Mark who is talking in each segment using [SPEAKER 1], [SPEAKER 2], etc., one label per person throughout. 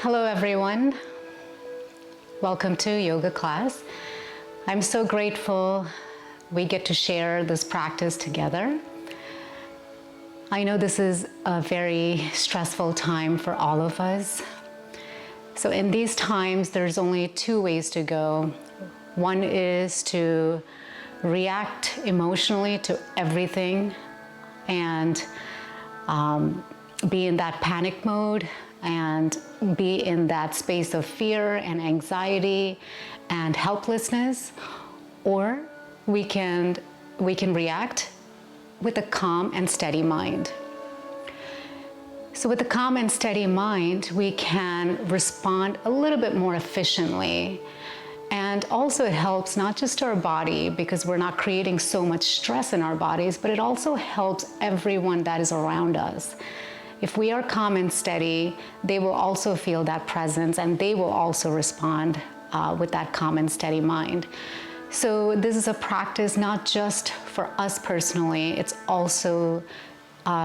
[SPEAKER 1] Hello everyone, welcome to yoga class. I'm so grateful we get to share this practice together. I know this is a very stressful time for all of us. So in these times, there's only two ways to go. One is to react emotionally to everything and be in that panic mode and be in that space of fear and anxiety and helplessness, or we can react with a calm and steady mind. So with a calm and steady mind, we can respond a little bit more efficiently. And also it helps not just our body, because we're not creating so much stress in our bodies, but it also helps everyone that is around us. If we are calm and steady, they will also feel that presence and they will also respond with that calm and steady mind. So this is a practice not just for us personally, it's also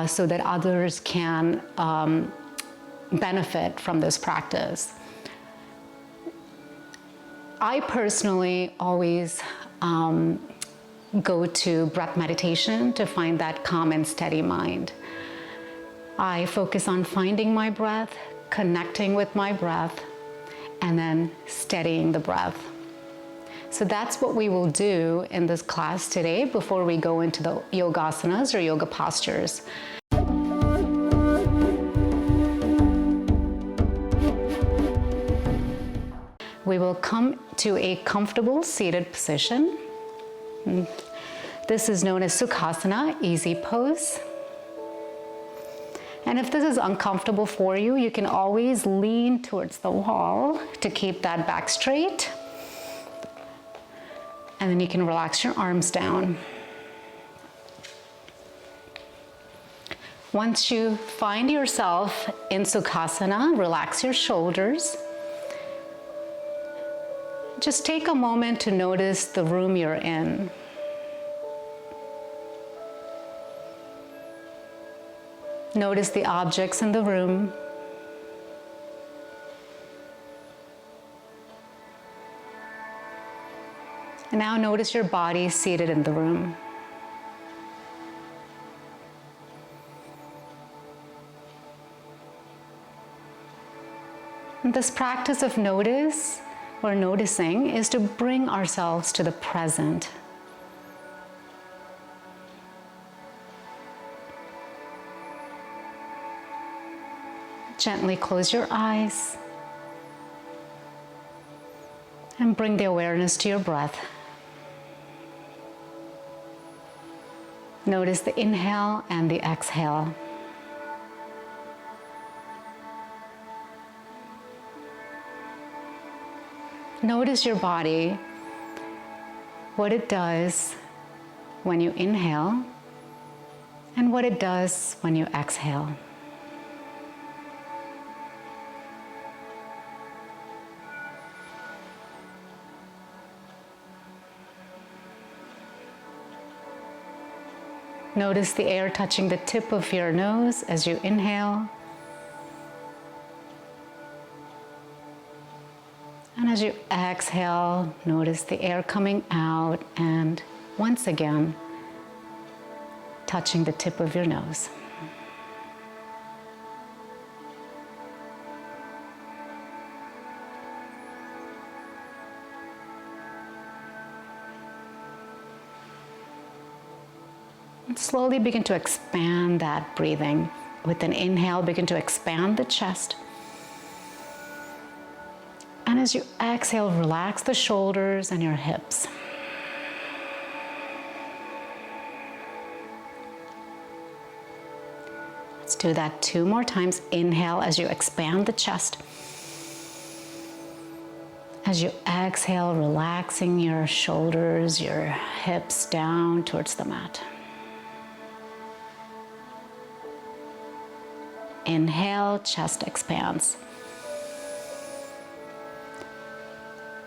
[SPEAKER 1] so that others can benefit from this practice. I personally always go to breath meditation to find that calm and steady mind. I focus on finding my breath, connecting with my breath, and then steadying the breath. So that's what we will do in this class today before we go into the yogasanas or yoga postures. We will come to a comfortable seated position. This is known as sukhasana, easy pose. And if this is uncomfortable for you, you can always lean towards the wall to keep that back straight. And then you can relax your arms down. Once you find yourself in sukhasana, relax your shoulders. Just take a moment to notice the room you're in. Notice the objects in the room. And now notice your body seated in the room. And this practice of noticing is to bring ourselves to the present. Gently close your eyes and bring the awareness to your breath. Notice the inhale and the exhale. Notice your body, what it does when you inhale and what it does when you exhale. Notice the air touching the tip of your nose as you inhale. And as you exhale, notice the air coming out and once again, touching the tip of your nose. And slowly begin to expand that breathing. With an inhale, begin to expand the chest. And as you exhale, relax the shoulders and your hips. Let's do that 2 more times. Inhale as you expand the chest. As you exhale, relaxing your shoulders, your hips down towards the mat. Inhale, chest expands.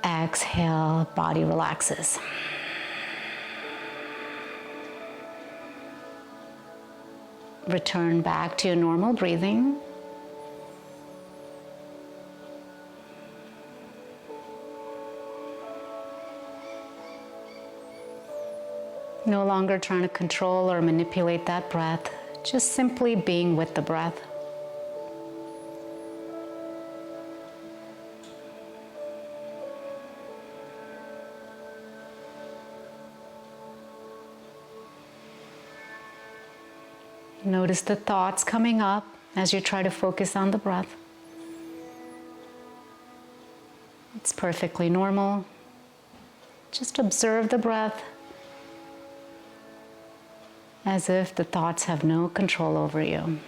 [SPEAKER 1] Exhale, body relaxes. Return back to your normal breathing. No longer trying to control or manipulate that breath, just simply being with the breath. Notice the thoughts coming up as you try to focus on the breath. It's perfectly normal. Just observe the breath as if the thoughts have no control over you.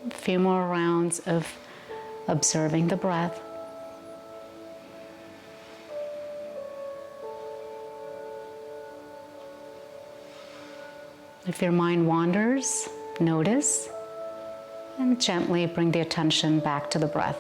[SPEAKER 1] A few more rounds of observing the breath. If your mind wanders, notice and gently bring the attention back to the breath.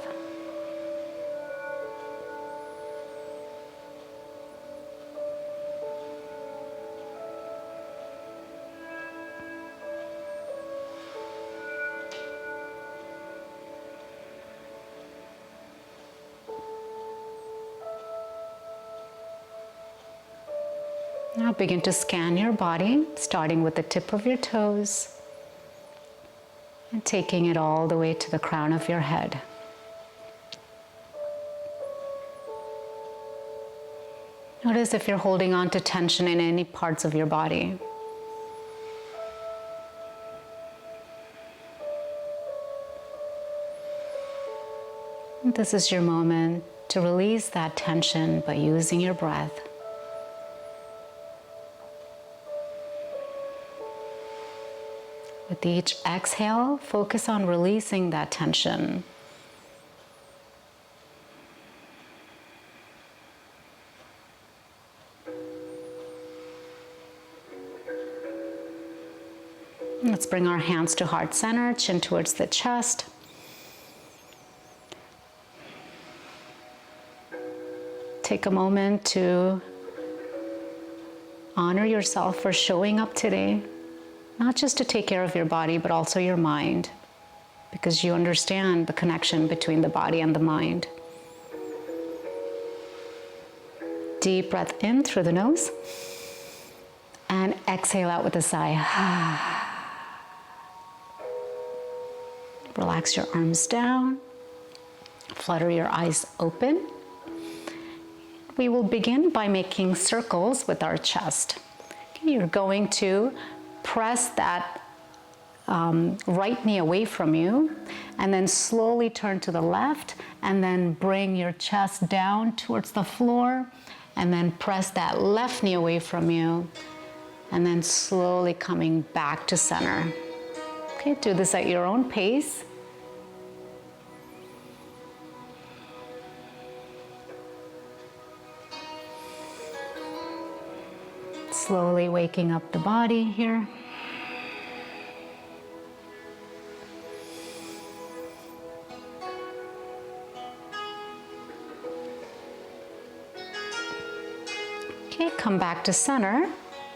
[SPEAKER 1] Now begin to scan your body, starting with the tip of your toes and taking it all the way to the crown of your head. Notice if you're holding on to tension in any parts of your body. This is your moment to release that tension by using your breath. With each exhale, focus on releasing that tension. Let's bring our hands to heart center, chin towards the chest. Take a moment to honor yourself for showing up today. Not just to take care of your body, but also your mind, because you understand the connection between the body and the mind. Deep breath in through the nose, and exhale out with a sigh. Relax your arms down, flutter your eyes open. We will begin by making circles with our chest. Okay, you're going to press that right knee away from you, and then slowly turn to the left, and then bring your chest down towards the floor, and then press that left knee away from you, and then slowly coming back to center. Okay, do this at your own pace. Slowly waking up the body here. Okay, come back to center,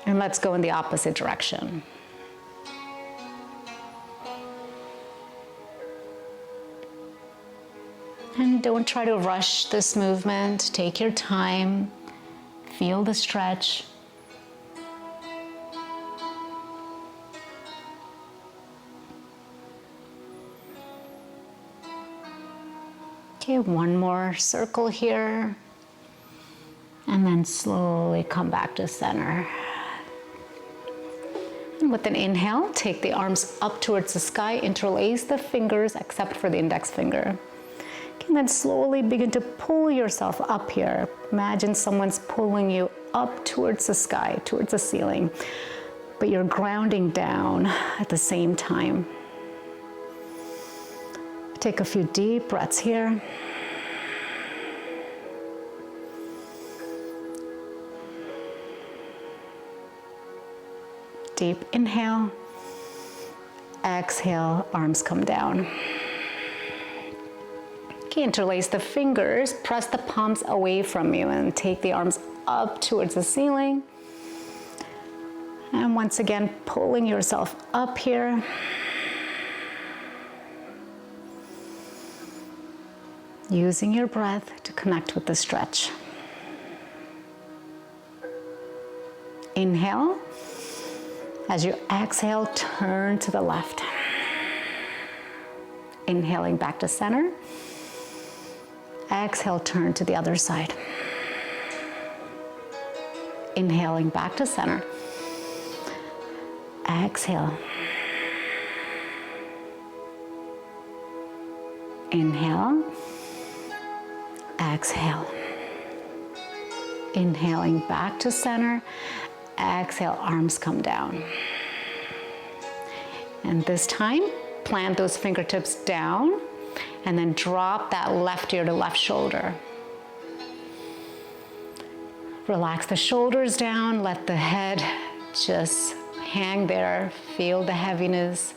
[SPEAKER 1] and let's go in the opposite direction. And don't try to rush this movement. Take your time. Feel the stretch. Okay, one more circle here. And then slowly come back to center. And with an inhale, take the arms up towards the sky, interlace the fingers except for the index finger. And then slowly begin to pull yourself up here. Imagine someone's pulling you up towards the sky, towards the ceiling, but you're grounding down at the same time. Take a few deep breaths here. deep inhale. Exhale, arms come down. Okay, interlace the fingers, press the palms away from you and take the arms up towards the ceiling. And once again, pulling yourself up here. Using your breath to connect with the stretch. Inhale. As you exhale, turn to the left. Inhaling back to center. Exhale, turn to the other side. Inhaling back to center. Exhale. Inhale. Exhale. Inhaling back to center. Exhale, arms come down. And this time, plant those fingertips down and then drop that left ear to left shoulder. Relax the shoulders down, let the head just hang there, feel the heaviness.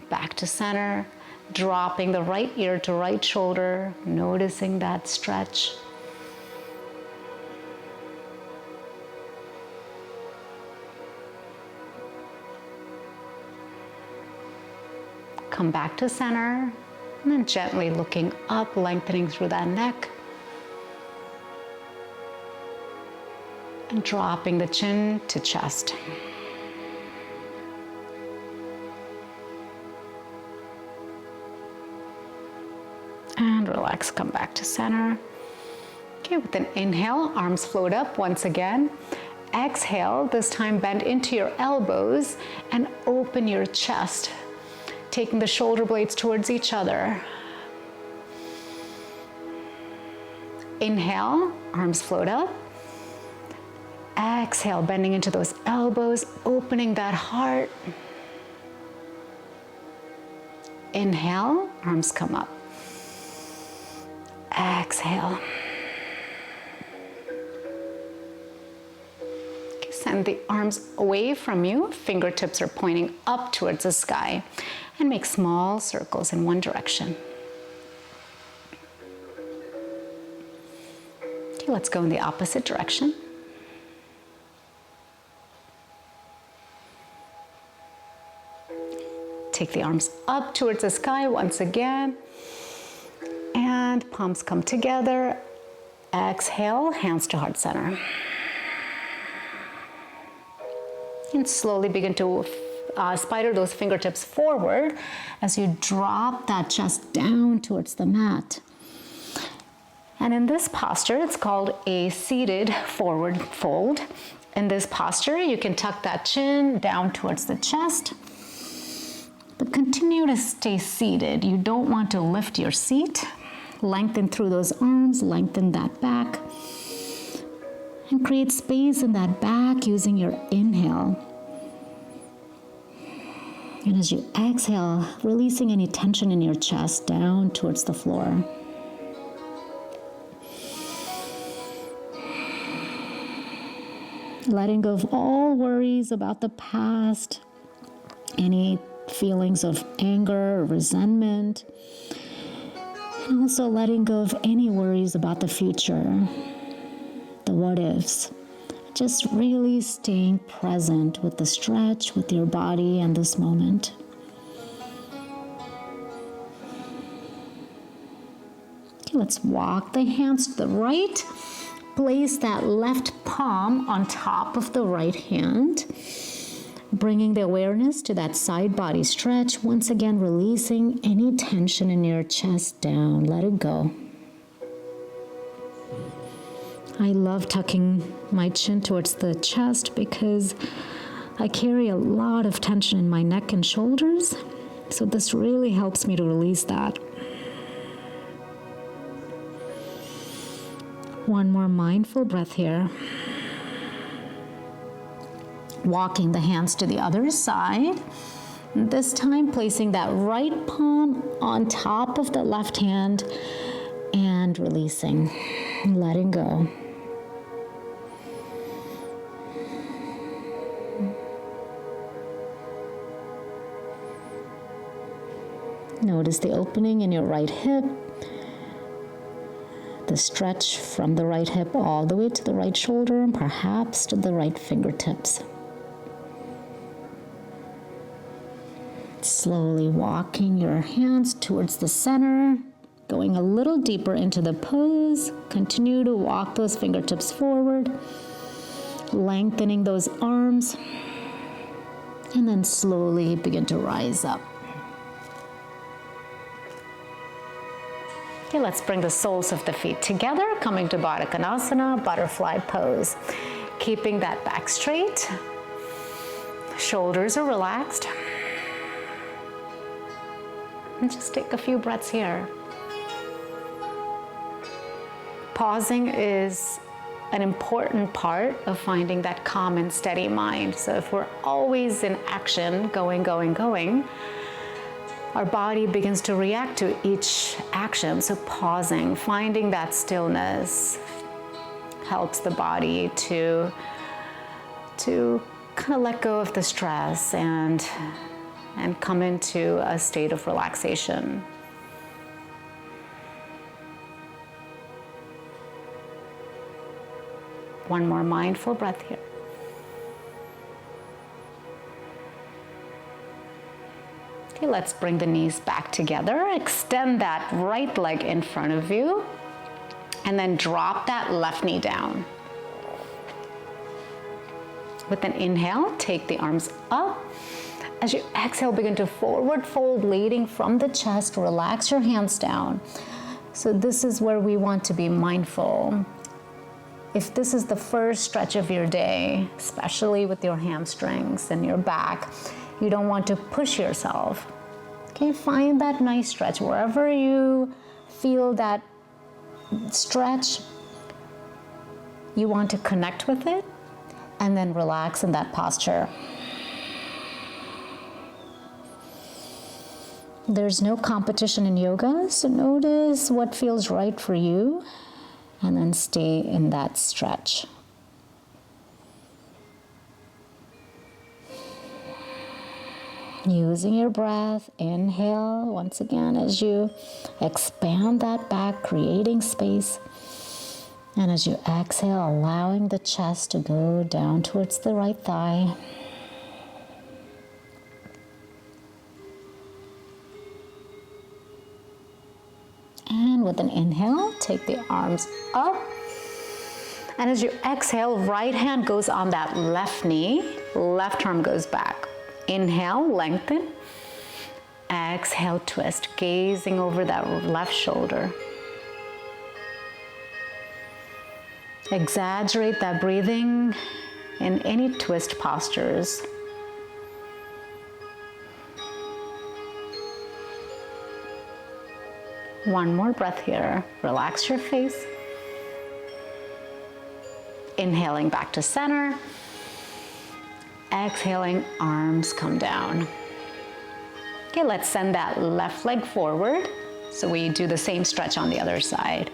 [SPEAKER 1] Back to center, dropping the right ear to right shoulder, noticing that stretch. Come back to center, and then gently looking up, lengthening through that neck. And dropping the chin to chest. And relax, come back to center. Okay, with an inhale, arms float up once again. Exhale, this time bend into your elbows and open your chest, taking the shoulder blades towards each other. Inhale, arms float up. Exhale, bending into those elbows, opening that heart. Inhale, arms come up. Exhale. Okay, send the arms away from you. Fingertips are pointing up towards the sky. And make small circles in one direction. Okay, let's go in the opposite direction. Take the arms up towards the sky once again. And palms come together. Exhale, hands to heart center. And slowly begin to spider those fingertips forward as you drop that chest down towards the mat. And in this posture, it's called a seated forward fold. In this posture, you can tuck that chin down towards the chest, but continue to stay seated. You don't want to lift your seat. Lengthen through those arms, lengthen that back, and create space in that back using your inhale. And as you exhale, releasing any tension in your chest down towards the floor. Letting go of all worries about the past, any feelings of anger or resentment, and also letting go of any worries about the future, the what-ifs. Just really staying present with the stretch, with your body and this moment. Okay, let's walk the hands to the right. Place that left palm on top of the right hand, bringing the awareness to that side body stretch. Once again, releasing any tension in your chest down. Let it go. I love tucking my chin towards the chest because I carry a lot of tension in my neck and shoulders. So this really helps me to release that. One more mindful breath here. Walking the hands to the other side. This time placing that right palm on top of the left hand and releasing, letting go.
[SPEAKER 2] Notice the opening in your right hip, the stretch from the right hip all the way to the right shoulder and perhaps to the right fingertips. Slowly walking your hands towards the center, going a little deeper into the pose. Continue to walk those fingertips forward, lengthening those arms, and then slowly begin to rise up. Okay, let's bring the soles of the feet together, coming to Baddha Konasana, butterfly pose. Keeping that back straight, shoulders are relaxed. And just take a few breaths here. Pausing is an important part of finding that calm and steady mind. So if we're always in action, going, our body begins to react to each action. So pausing, finding that stillness helps the body to kind of let go of the stress and come into a state of relaxation. One more mindful breath here. Okay, let's bring the knees back together. Extend that right leg in front of you, and then drop that left knee down. With an inhale, take the arms up. As you exhale, begin to forward fold, leading from the chest. Relax your hands down. So this is where we want to be mindful. If this is the first stretch of your day, especially with your hamstrings and your back, you don't want to push yourself. Okay, find that nice stretch. Wherever you feel that stretch, you want to connect with it and then relax in that posture. There's no competition in yoga, so notice what feels right for you and then stay in that stretch. Using your breath, inhale once again as you expand that back, creating space. And as you exhale, allowing the chest to go down towards the right thigh. And with an inhale, take the arms up. And as you exhale, right hand goes on that left knee, left arm goes back. Inhale, lengthen. Exhale, twist, gazing over that left shoulder. Exaggerate that breathing in any twist postures. One more breath here. Relax your face. Inhaling back to center. Exhaling, arms come down. Okay, let's send that left leg forward. So we do the same stretch on the other side.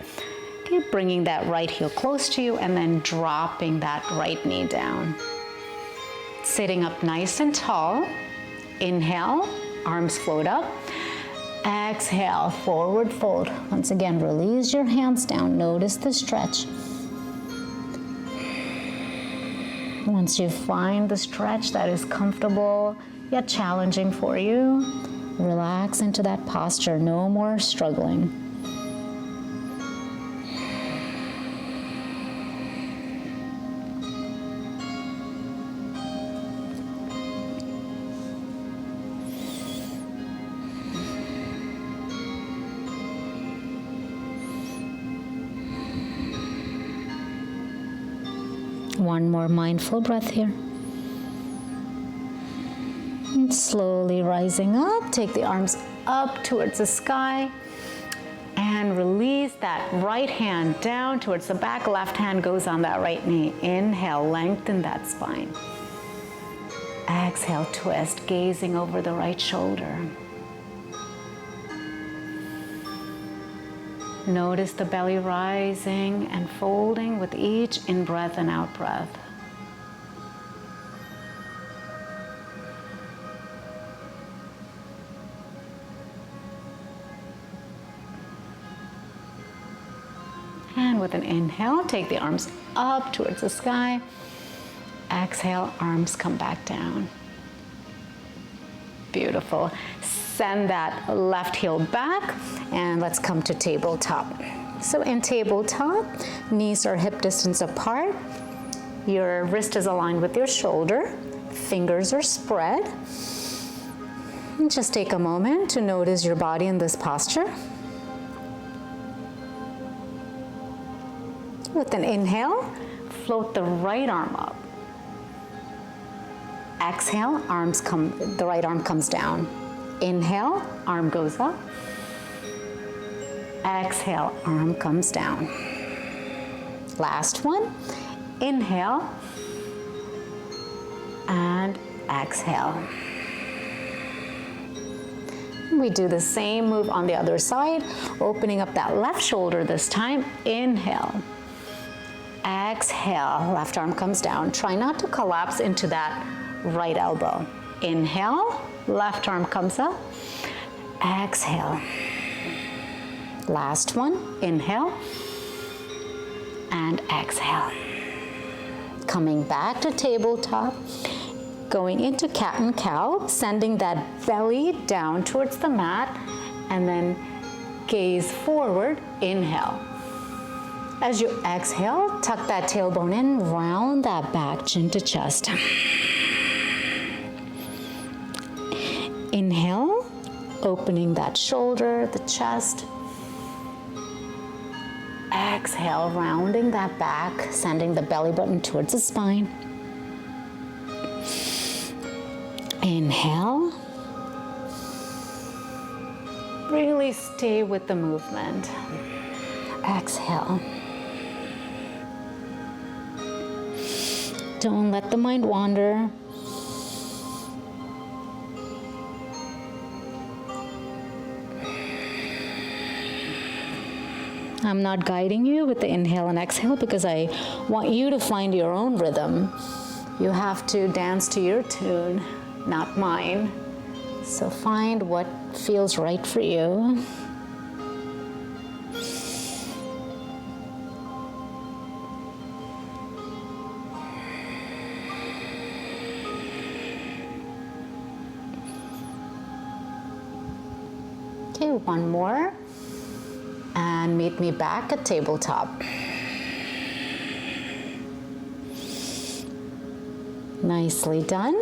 [SPEAKER 2] Okay, bringing that right heel close to you and then dropping that right knee down. Sitting up nice and tall. Inhale, arms float up. Exhale, forward fold. Once again, release your hands down. Notice the stretch. Once you find the stretch that is comfortable yet challenging for you, relax into that posture. No more struggling. One more mindful breath here. And slowly rising up, take the arms up towards the sky and release that right hand down towards the back. Left hand goes on that right knee. Inhale, lengthen that spine. Exhale, twist, gazing over the right shoulder. Notice the belly rising and folding with each in-breath and out-breath.
[SPEAKER 1] And with an inhale, take the arms up towards the sky. Exhale, arms come back down. Beautiful. Send that left heel back and let's come to tabletop. So in tabletop, knees are hip distance apart. Your wrist is aligned with your shoulder. Fingers are spread. And just take a moment to notice your body in this posture. With an inhale, float the right arm up. Exhale, the right arm comes down. Inhale, arm goes up. Exhale, arm comes down. Last one. Inhale and exhale. We do the same move on the other side, opening up that left shoulder this time. Inhale. Exhale, left arm comes down. Try not to collapse into that right elbow. Inhale, left arm comes up. Exhale. Last one, inhale and exhale. Coming back to tabletop, going into cat and cow, sending that belly down towards the mat, and then gaze forward, inhale. As you exhale, tuck that tailbone in, round that back, chin to chest. Inhale, opening that shoulder, the chest. Exhale, rounding that back, sending the belly button towards the spine. Inhale. Really stay with the movement. Exhale. Don't let the mind wander. I'm not guiding you with the inhale and exhale because I want you to find your own rhythm. You have to dance to your tune, not mine. So find what feels right for you. Okay, one more. And meet me back at tabletop. Nicely done.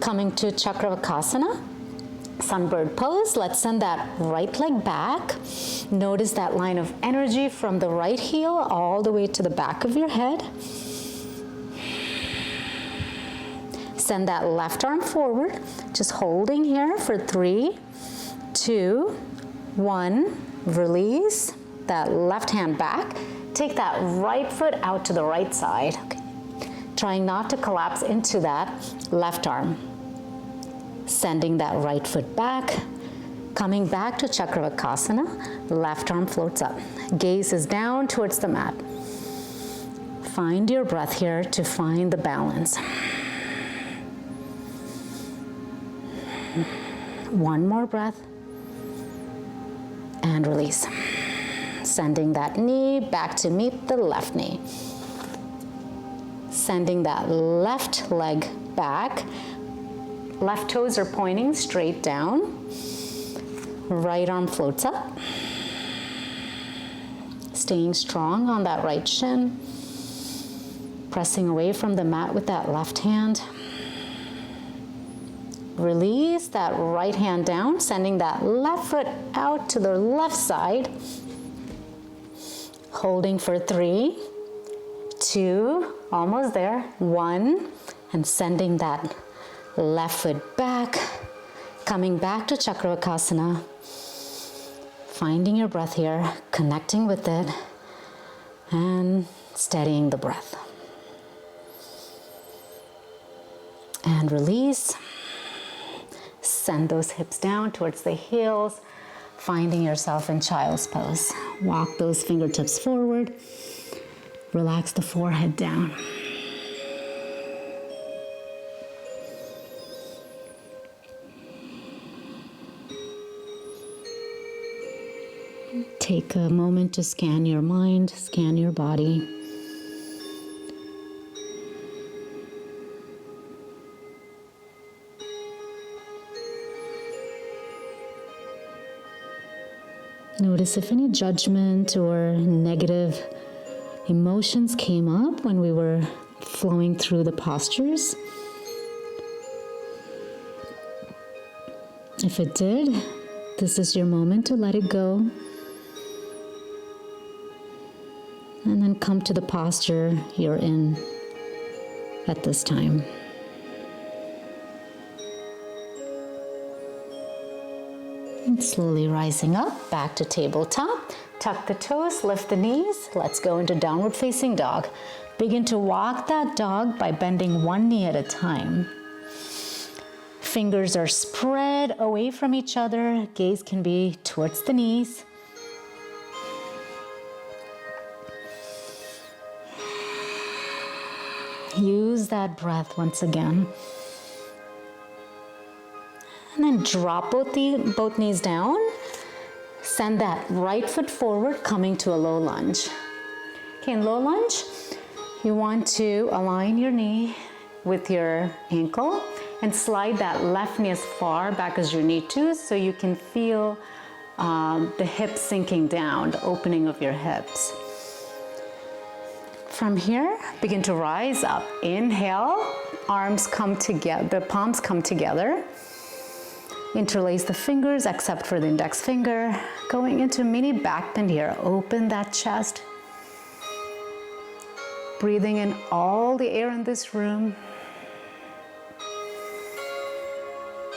[SPEAKER 1] Coming to Chakravakasana, sunbird pose. Let's send that right leg back. Notice that line of energy from the right heel all the way to the back of your head. Send that left arm forward, just holding here for 3, 2, 1. Release that left hand back. Take that right foot out to the right side. Okay. Trying not to collapse into that left arm. Sending that right foot back. Coming back to Chakravakasana. Left arm floats up. Gaze is down towards the mat. Find your breath here to find the balance. One more breath. And release. Sending that knee back to meet the left knee. Sending that left leg back. Left toes are pointing straight down. Right arm floats up. Staying strong on that right shin. Pressing away from the mat with that left hand. Release that right hand down, sending that left foot out to the left side. Holding for 3, 2, almost there, 1, and sending that left foot back. Coming back to Chakravakasana. Finding your breath here, connecting with it, and steadying the breath. And release. Send those hips down towards the heels, finding yourself in child's pose. Walk those fingertips forward. Relax the forehead down.
[SPEAKER 2] Take a moment to scan your mind, scan your body. Notice if any judgment or negative emotions came up when we were flowing through the postures. If it did, this is your moment to let it go. And then come to the posture you're in at this time. And slowly rising up, back to tabletop. Tuck the toes, lift the knees. Let's go into downward facing dog. Begin to walk that dog by bending one knee at a time. Fingers are spread away from each other. Gaze can be towards the knees. Use that breath once again. And then drop both knees down. Send that right foot forward, coming to a low lunge. Okay, in low lunge, you want to align your knee with your ankle and slide that left knee as far back as you need to so you can feel the hips sinking down, the opening of your hips. From here, begin to rise up. Inhale, arms come together, the palms come together. Interlace the fingers except for the index finger. Going into mini back bend here. Open that chest. Breathing in all the air in this room.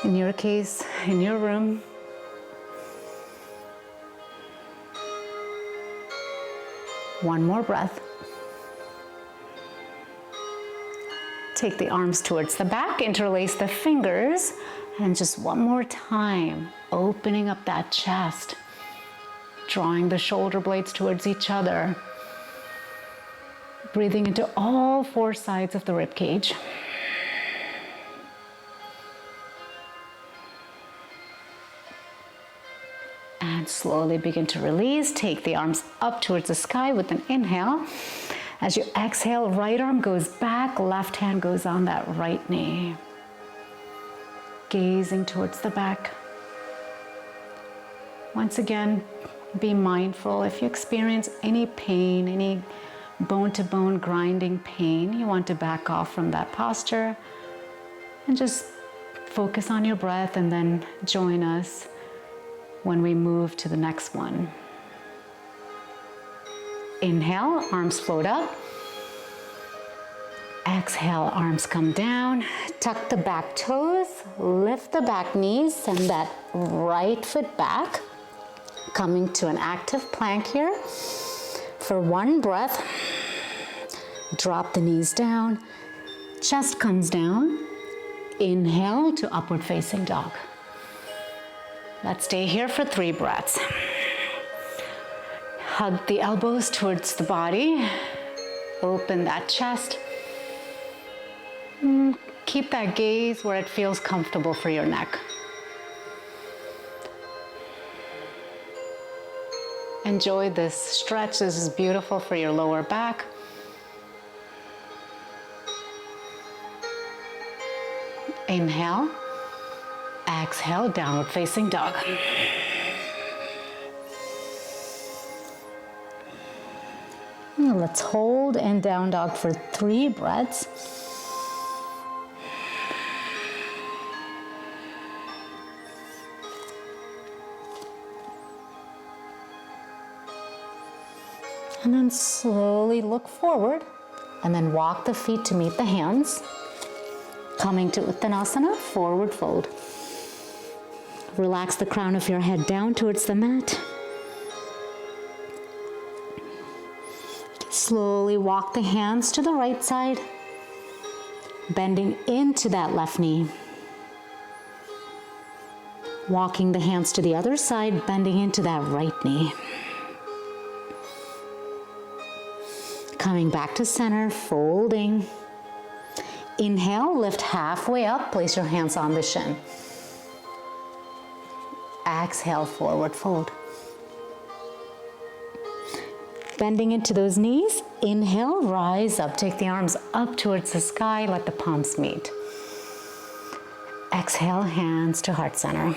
[SPEAKER 2] In your case, in your room. One more breath. Take the arms towards the back, interlace the fingers, and just one more time, opening up that chest, drawing the shoulder blades towards each other, breathing into all four sides of the rib cage. And slowly begin to release. Take the arms up towards the sky with an inhale. As you exhale, right arm goes back, left hand goes on that right knee. Gazing towards the back. Once again, be mindful if you experience any pain, any bone-to-bone grinding pain, you want to back off from that posture and just focus on your breath and then join us when we move to the next one. Inhale, arms float up. Exhale, arms come down. Tuck the back toes, lift the back knees, send that right foot back. Coming to an active plank here. For one breath, drop the knees down. Chest comes down. Inhale to upward facing dog. Let's stay here for 3 breaths. Hug the elbows towards the body. Open that chest. Keep that gaze where it feels comfortable for your neck. Enjoy this stretch. This is beautiful for your lower back. Inhale. Exhale, downward facing dog. Now let's hold in down dog for 3 breaths. And then slowly look forward and then walk the feet to meet the hands. Coming to Uttanasana, forward fold. Relax the crown of your head down towards the mat. Slowly walk the hands to the right side, bending into that left knee. Walking the hands to the other side, bending into that right knee. Coming back to center, folding. Inhale, lift halfway up, place your hands on the shin. Exhale, forward fold. Bending into those knees. Inhale, rise up. Take the arms up towards the sky. Let the palms meet. Exhale, hands to heart center.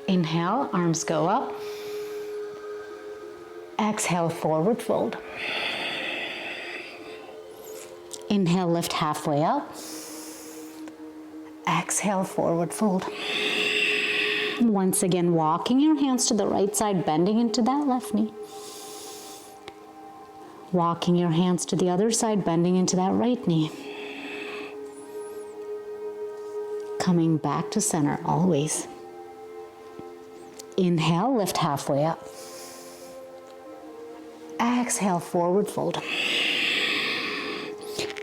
[SPEAKER 2] Inhale, arms go up. Exhale, forward fold. Inhale, lift halfway up. Exhale, forward fold. Once again, walking your hands to the right side, bending into that left knee. Walking your hands to the other side, bending into that right knee. Coming back to center always. Inhale, lift halfway up. Exhale, forward fold.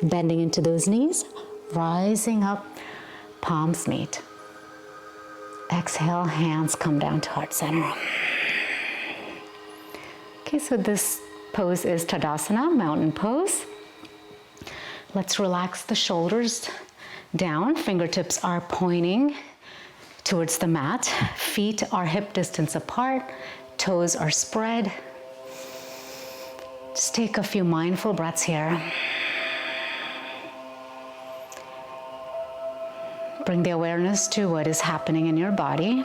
[SPEAKER 2] Bending into those knees, rising up, palms meet. Exhale, hands come down to heart center. Okay, so this pose is Tadasana, mountain pose. Let's relax the shoulders down. Fingertips are pointing towards the mat. Feet are hip distance apart. Toes are spread. Just take a few mindful breaths here. Bring the awareness to what is happening in your body.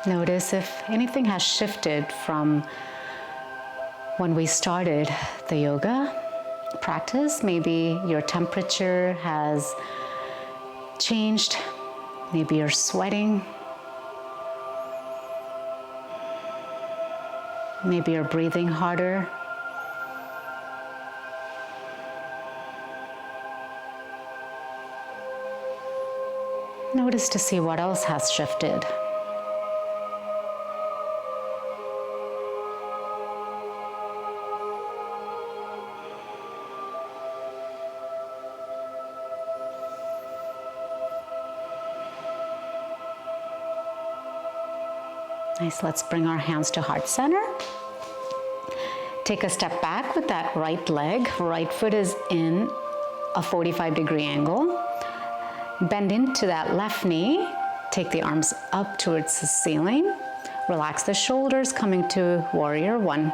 [SPEAKER 2] Notice if anything has shifted from when we started the yoga practice. Maybe your temperature has changed. Maybe you're sweating. Maybe you're breathing harder. Notice to see what else has shifted. Nice, let's bring our hands to heart center. Take a step back with that right leg. Right foot is in a 45-degree angle. Bend into that left knee. Take the arms up towards the ceiling. Relax the shoulders, coming to warrior one.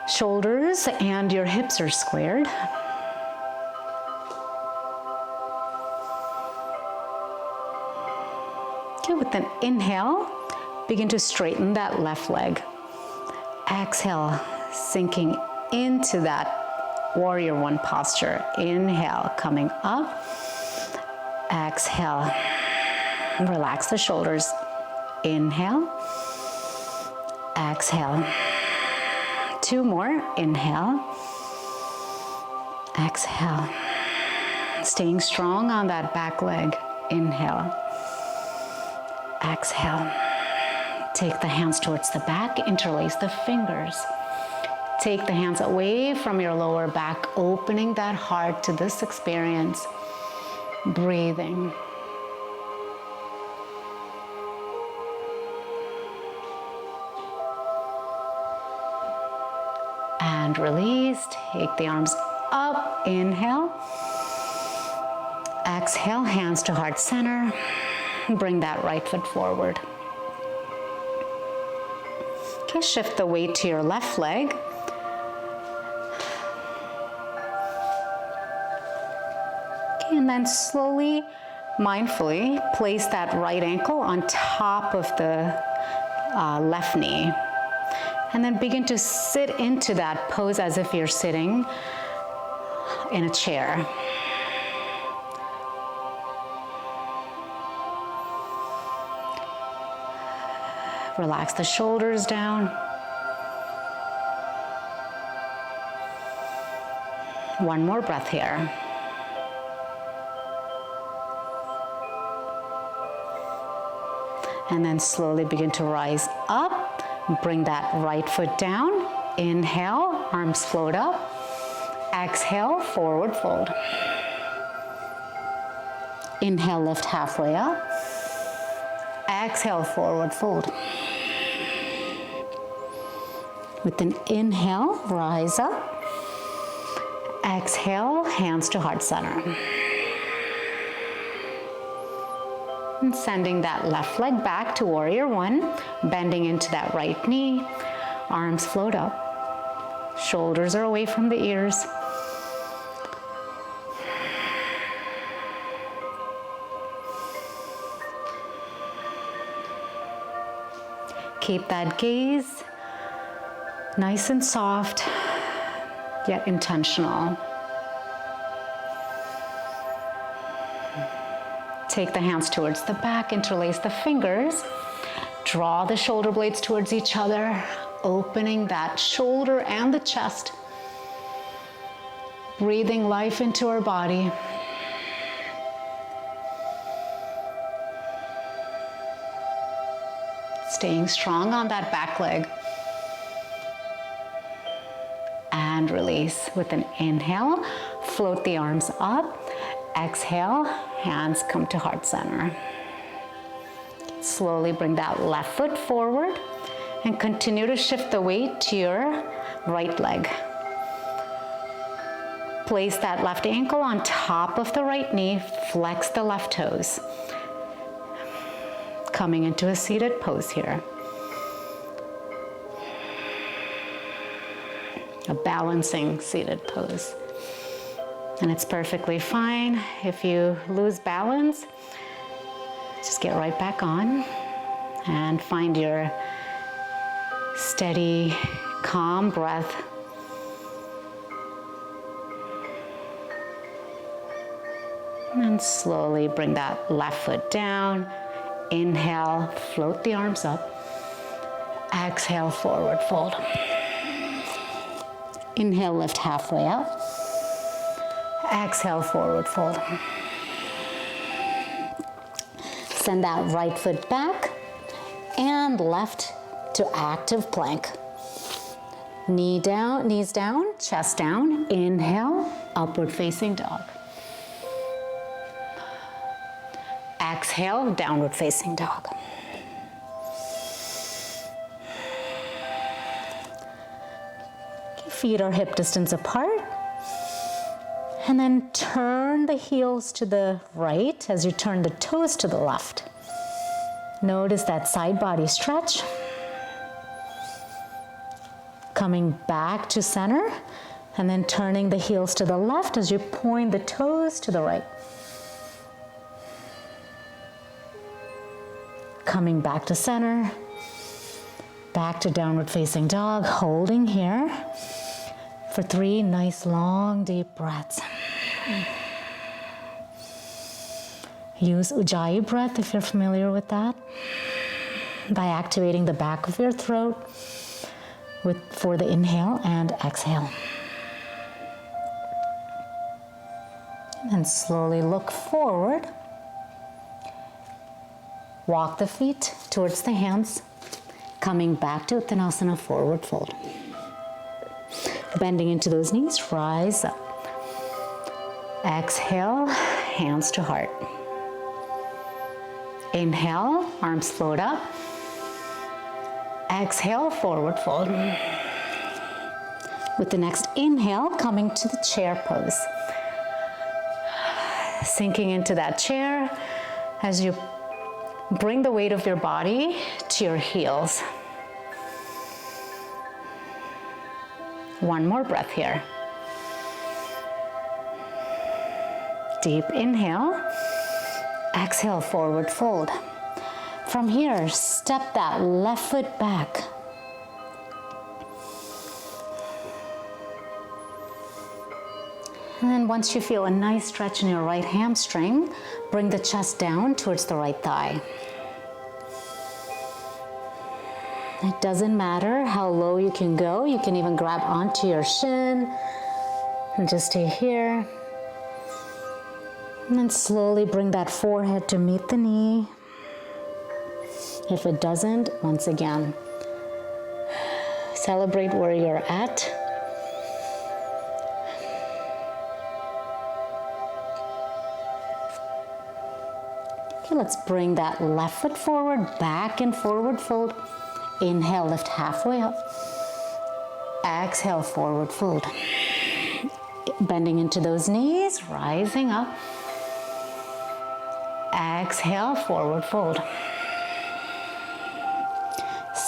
[SPEAKER 2] Shoulders and your hips are squared. Okay, with an inhale, begin to straighten that left leg. Exhale, sinking into that warrior one posture. Inhale, coming up. Exhale, relax the shoulders. Inhale, exhale. Two more, inhale, exhale. Staying strong on that back leg. Inhale, exhale. Take the hands towards the back, interlace the fingers. Take the hands away from your lower back, opening that heart to this experience. Breathing. And release. Take the arms up. Inhale. Exhale, hands to heart center. Bring that right foot forward. Okay, shift the weight to your left leg. Okay, and then slowly, mindfully, place that right ankle on top of the left knee. And then begin to sit into that pose as if you're sitting in a chair. Relax the shoulders down. One more breath here. And then slowly begin to rise up. Bring that right foot down. Inhale, arms float up. Exhale, forward fold. Inhale, lift halfway up. Exhale, forward fold. With an inhale, rise up. Exhale, hands to heart center. And sending that left leg back to warrior one, bending into that right knee, arms float up, shoulders are away from the ears. Keep that gaze nice and soft, yet intentional. Take the hands towards the back, interlace the fingers, draw the shoulder blades towards each other, opening that shoulder and the chest, breathing life into our body. Staying strong on that back leg. And release with an inhale, float the arms up. Exhale, hands come to heart center. Slowly bring that left foot forward and continue to shift the weight to your right leg. Place that left ankle on top of the right knee, flex the left toes. Coming into a seated pose here. A balancing seated pose. And it's perfectly fine if you lose balance. Just get right back on and find your steady, calm breath. And slowly bring that left foot down. Inhale, float the arms up. Exhale, forward fold. Inhale, lift halfway up. Exhale, forward fold. Send that right foot back and left to active plank. Knees down, chest down. Inhale, upward facing dog. Exhale, downward facing dog. Feet are hip distance apart. And then turn the heels to the right as you turn the toes to the left. Notice that side body stretch. Coming back to center, and then turning the heels to the left as you point the toes to the right. Coming back to center, back to downward facing dog, holding here for 3 nice long deep breaths. Use Ujjayi breath if you're familiar with that, by activating the back of your throat for the inhale and exhale. And slowly look forward. Walk the feet towards the hands, coming back to Uttanasana, forward fold. Bending into those knees, rise up. Exhale, hands to heart. Inhale, arms float up. Exhale, forward fold. With the next inhale, coming to the chair pose. Sinking into that chair as you bring the weight of your body to your heels. One more breath here. Deep inhale. Exhale, forward fold. From here, step that left foot back. And then once you feel a nice stretch in your right hamstring, bring the chest down towards the right thigh. It doesn't matter how low you can go. You can even grab onto your shin and just stay here. And then slowly bring that forehead to meet the knee. If it doesn't, once again, celebrate where you're at. Okay, let's bring that left foot forward, back and forward fold. Inhale, lift halfway up. Exhale, forward fold. Bending into those knees, rising up. Exhale, forward fold.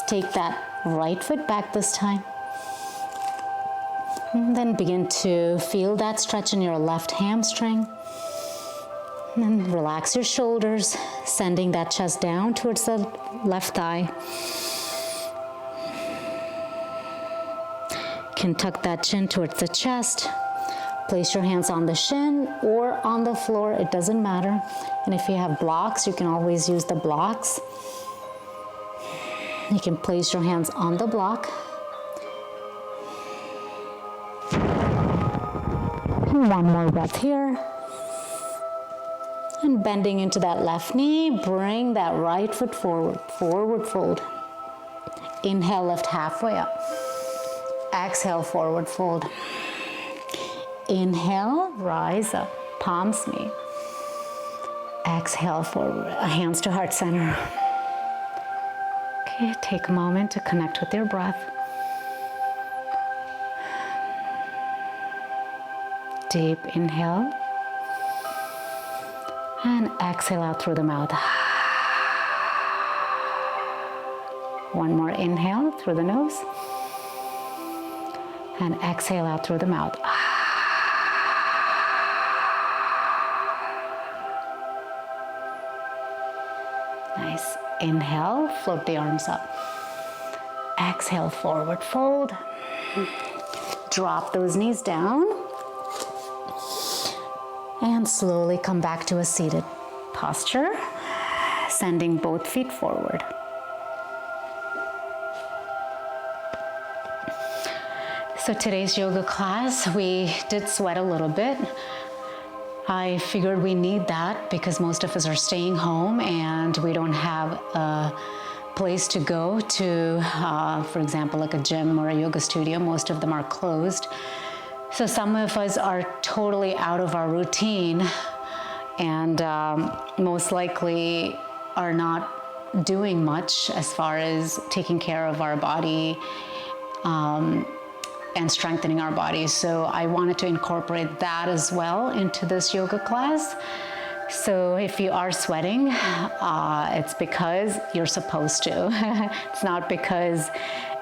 [SPEAKER 2] Take that right foot back this time. And then begin to feel that stretch in your left hamstring. And then relax your shoulders, sending that chest down towards the left thigh. You can tuck that chin towards the chest. Place your hands on the shin or on the floor, it doesn't matter. And if you have blocks, you can always use the blocks. You can place your hands on the block. And one more breath here. And bending into that left knee, bring that right foot forward, forward fold. Inhale, lift halfway up. Exhale, forward fold. Inhale, rise up, palms meet. Exhale, forward, hands to heart center. Okay, take a moment to connect with your breath. Deep inhale. And exhale out through the mouth. One more inhale through the nose. And exhale out through the mouth. Nice. Inhale, float the arms up. Exhale, forward fold. Drop those knees down. And slowly come back to a seated posture, sending both feet forward. So today's yoga class, we did sweat a little bit. I figured we need that because most of us are staying home and we don't have a place to go to, for example, like a gym or a yoga studio. Most of them are closed. So some of us are totally out of our routine and most likely are not doing much as far as taking care of our body and strengthening our bodies. So I wanted to incorporate that as well into this yoga class. So if you are sweating, it's because you're supposed to. It's not because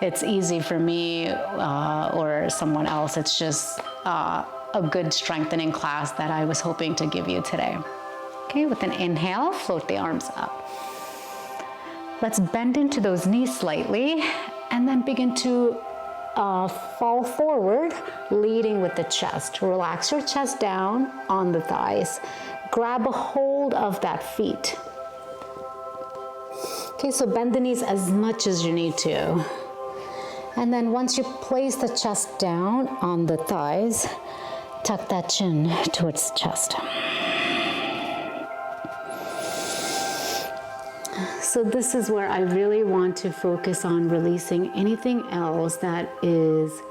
[SPEAKER 2] it's easy for me or someone else. It's just a good strengthening class that I was hoping to give you today. Okay, with an inhale, float the arms up. Let's bend into those knees slightly and then begin to fall forward, leading with the chest. Relax your chest down on the thighs. Grab a hold of that feet. Okay, so bend the knees as much as you need to. And then once you place the chest down on the thighs, tuck that chin towards the chest. So this is where I really want to focus on releasing anything else that is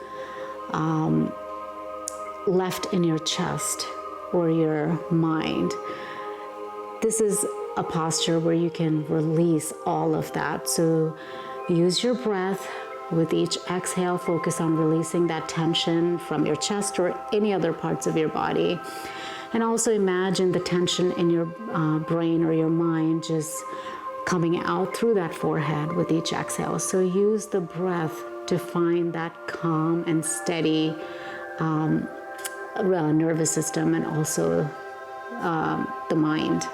[SPEAKER 2] left in your chest or your mind. This is a posture where you can release all of that. So use your breath. With each exhale, focus on releasing that tension from your chest or any other parts of your body. And also imagine the tension in your brain or your mind just coming out through that forehead with each exhale. So use the breath to find that calm and steady nervous system and also the mind.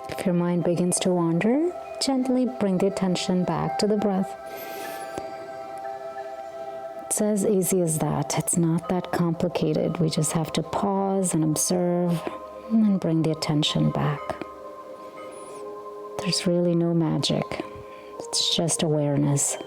[SPEAKER 2] If your mind begins to wander, gently bring the attention back to the breath. It's as easy as that. It's not that complicated. We just have to pause and observe and bring the attention back. There's really no magic. It's just awareness.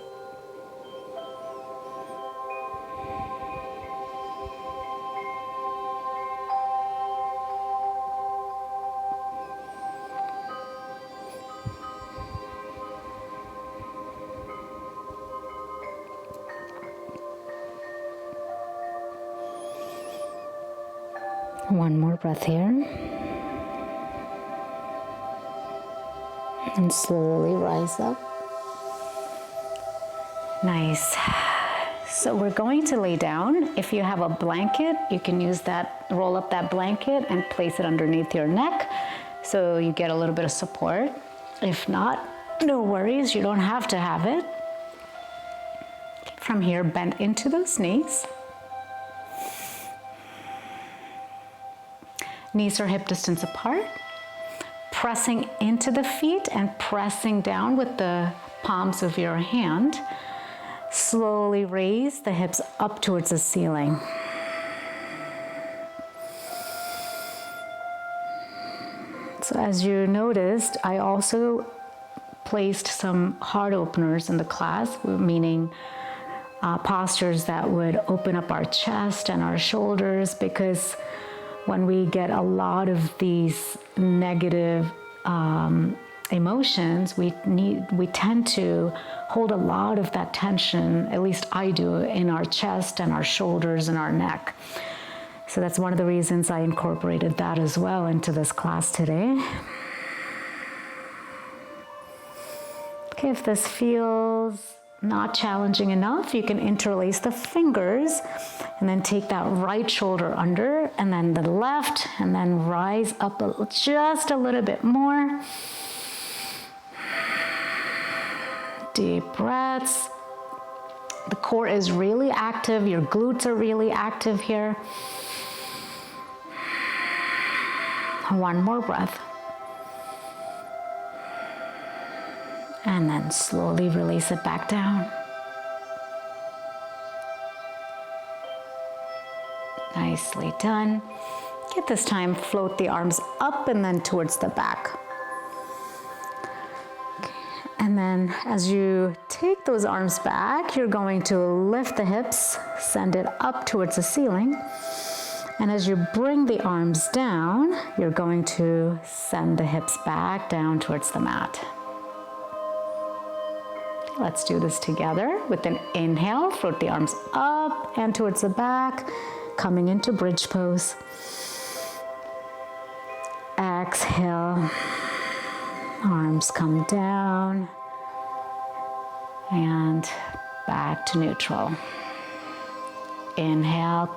[SPEAKER 2] One more breath here. And slowly rise up. Nice. So we're going to lay down. If you have a blanket, you can use that, roll up that blanket and place it underneath your neck so you get a little bit of support. If not, no worries, you don't have to have it. From here, bend into those knees. Knees are hip distance apart. Pressing into the feet and pressing down with the palms of your hand. Slowly raise the hips up towards the ceiling. So as you noticed, I also placed some heart openers in the class, meaning postures that would open up our chest and our shoulders, because when we get a lot of these negative emotions, we tend to hold a lot of that tension, at least I do, in our chest and our shoulders and our neck. So that's one of the reasons I incorporated that as well into this class today. Okay, if this feels not challenging enough, you can interlace the fingers and then take that right shoulder under and then the left, and then rise up just a little bit more. Deep breaths. The core is really active. Your glutes are really active here. One more breath. And then slowly release it back down. Nicely done. Get this time, float the arms up and then towards the back. Okay. And then as you take those arms back, you're going to lift the hips, send it up towards the ceiling. And as you bring the arms down, you're going to send the hips back down towards the mat. Let's do this together. With an inhale, float the arms up and towards the back, coming into bridge pose. Exhale, arms come down and back to neutral. Inhale.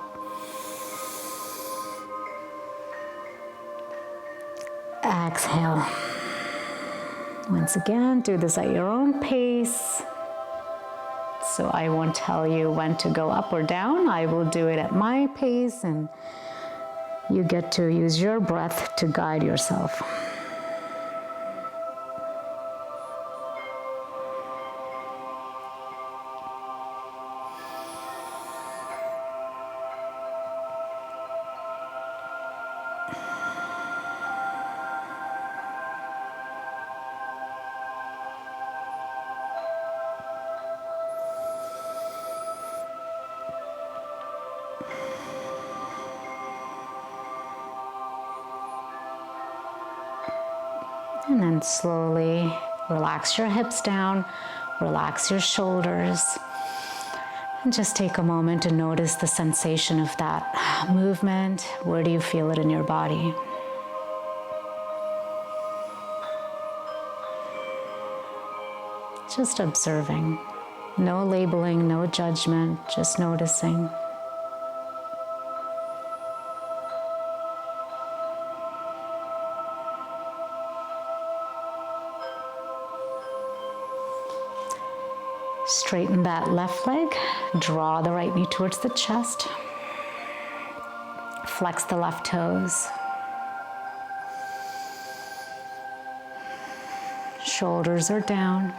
[SPEAKER 2] Exhale. Once again, do this at your own pace. So I won't tell you when to go up or down. I will do it at my pace, and you get to use your breath to guide yourself. And then slowly relax your hips down, relax your shoulders, and just take a moment to notice the sensation of that movement. Where do you feel it in your body? Just observing. No labeling, no judgment, just noticing. Straighten that left leg, draw the right knee towards the chest, flex the left toes, shoulders are down.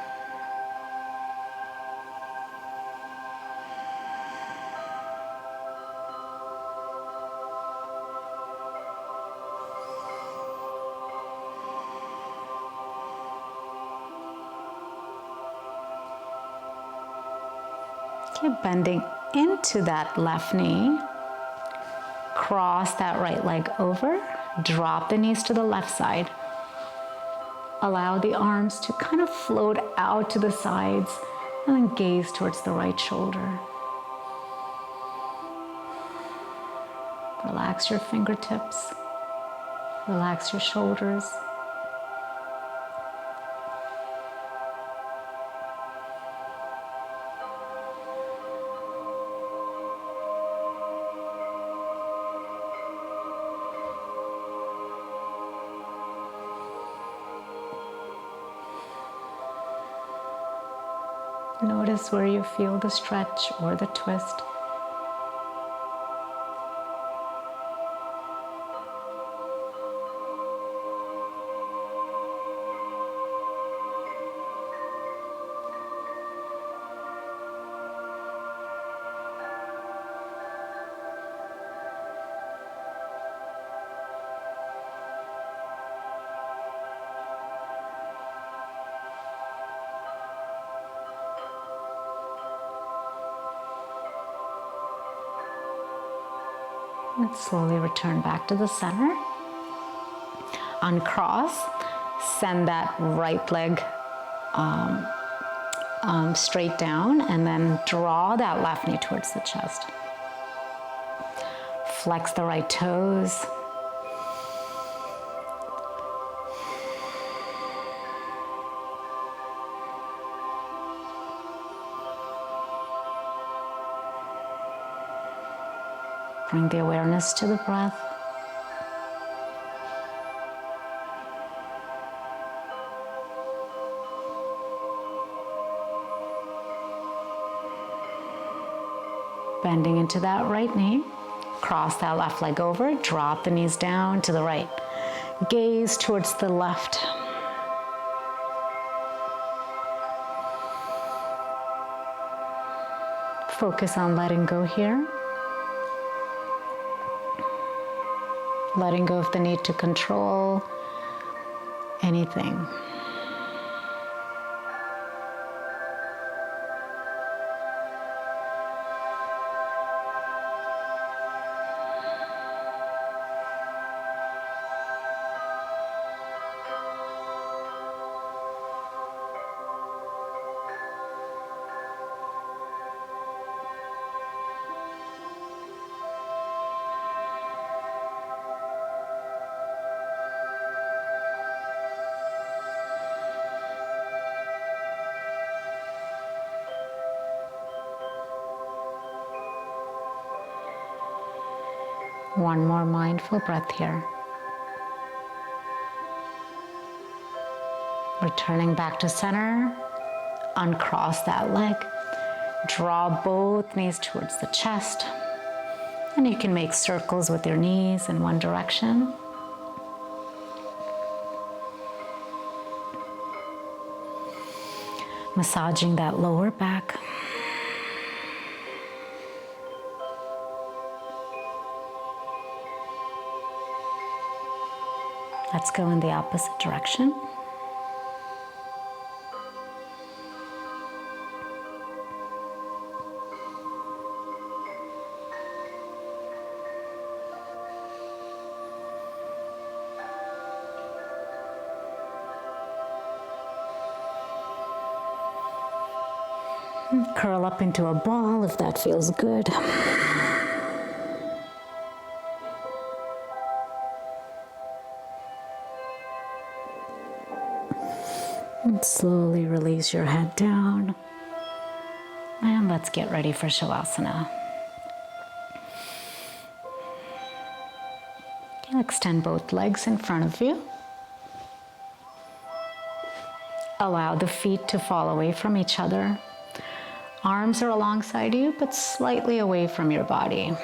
[SPEAKER 2] Keep bending into that left knee. Cross that right leg over. Drop the knees to the left side. Allow the arms to kind of float out to the sides and then gaze towards the right shoulder. Relax your fingertips. Relax your shoulders. Notice where you feel the stretch or the twist. And slowly return back to the center. Uncross, send that right leg straight down, and then draw that left knee towards the chest. Flex the right toes. Bring the awareness to the breath. Bending into that right knee. Cross that left leg over. Drop the knees down to the right. Gaze towards the left. Focus on letting go here. Letting go of the need to control anything. One more mindful breath here. Returning back to center, uncross that leg. Draw both knees towards the chest. And you can make circles with your knees in one direction. Massaging that lower back. Let's go in the opposite direction. Curl up into a ball if that feels good. And slowly release your head down. And let's get ready for Shavasana. Extend both legs in front of you. Allow the feet to fall away from each other. Arms are alongside you, but slightly away from your body.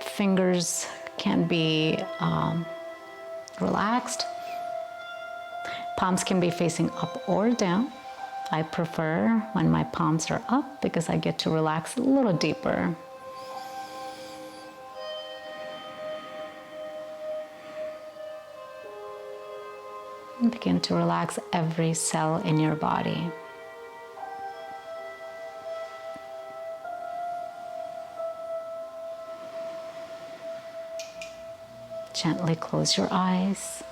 [SPEAKER 2] Fingers can be relaxed. Palms can be facing up or down. I prefer when my palms are up because I get to relax a little deeper. And begin to relax every cell in your body. Gently close your eyes.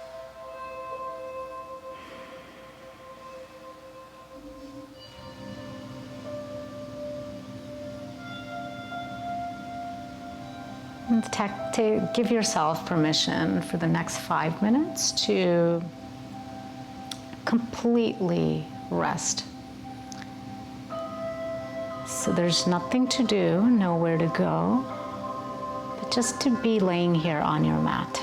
[SPEAKER 2] And give yourself permission for the next 5 minutes to completely rest. So there's nothing to do, nowhere to go, but just to be laying here on your mat.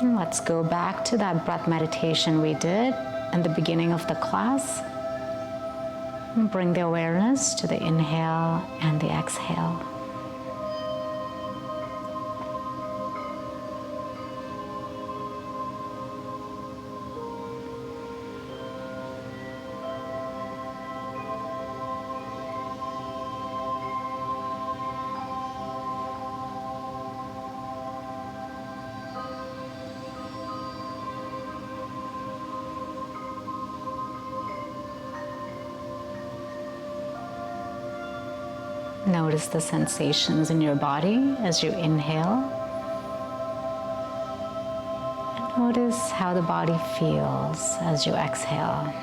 [SPEAKER 2] And let's go back to that breath meditation we did in the beginning of the class. And bring the awareness to the inhale and the exhale. Notice the sensations in your body as you inhale. And notice how the body feels as you exhale.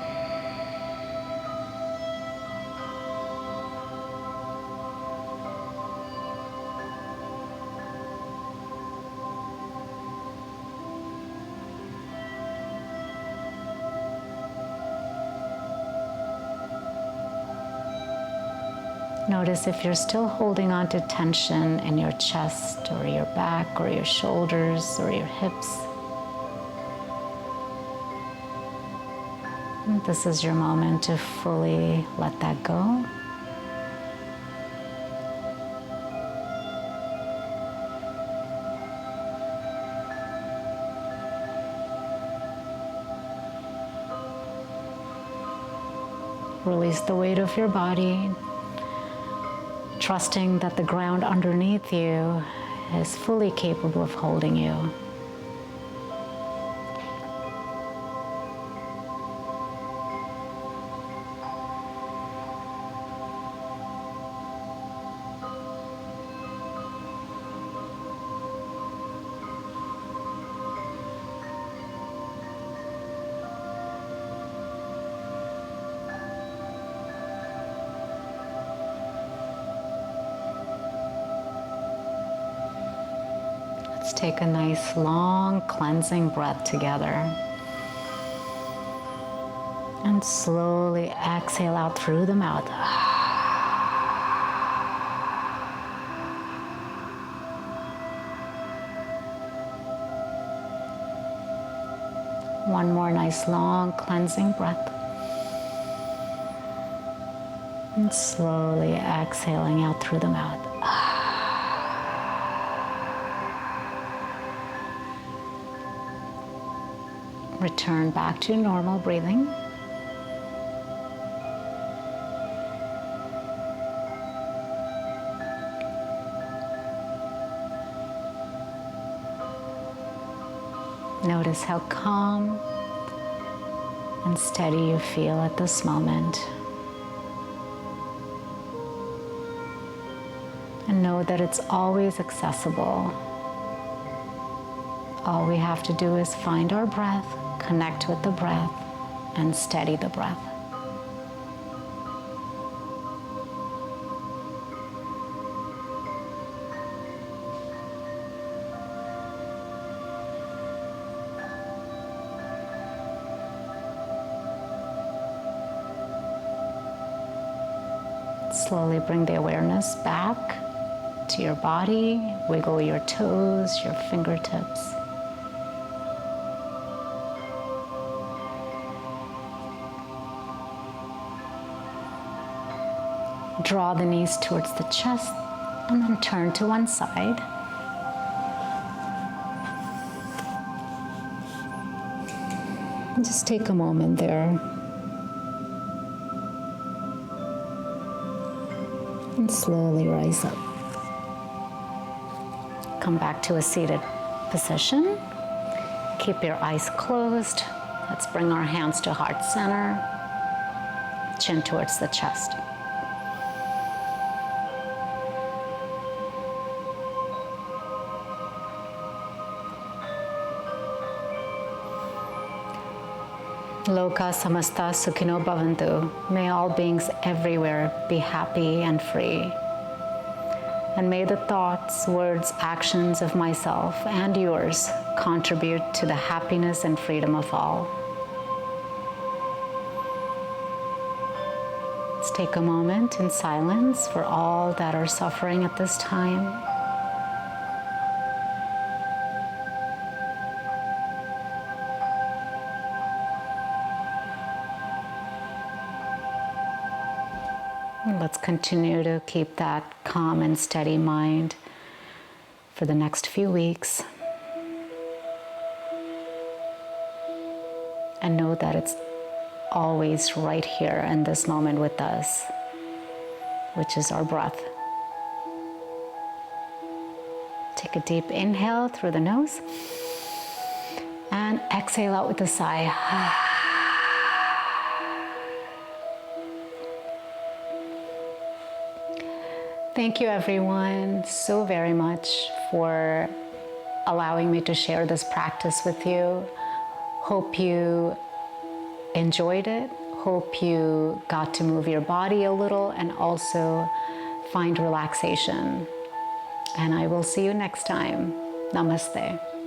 [SPEAKER 2] Notice if you're still holding on to tension in your chest or your back or your shoulders or your hips. And this is your moment to fully let that go. Release the weight of your body, trusting that the ground underneath you is fully capable of holding you. Let's take a nice long cleansing breath together. And slowly exhale out through the mouth. One more nice long cleansing breath. And slowly exhaling out through the mouth. Return back to normal breathing. Notice how calm and steady you feel at this moment. And know that it's always accessible. All we have to do is find our breath, connect with the breath, and steady the breath. Slowly bring the awareness back to your body. Wiggle your toes, your fingertips. Draw the knees towards the chest and then turn to one side. Just take a moment there. And slowly rise up. Come back to a seated position. Keep your eyes closed. Let's bring our hands to heart center, chin towards the chest. Lokah amastah sukhino bhavantu. May all beings everywhere be happy and free. And may the thoughts, words, actions of myself and yours contribute to the happiness and freedom of all. Let's take a moment in silence for all that are suffering at this time. Let's continue to keep that calm and steady mind for the next few weeks. And know that it's always right here in this moment with us, which is our breath. Take a deep inhale through the nose and exhale out with a sigh. Thank you everyone so very much for allowing me to share this practice with you. Hope you enjoyed it. Hope you got to move your body a little and also find relaxation. And I will see you next time. Namaste.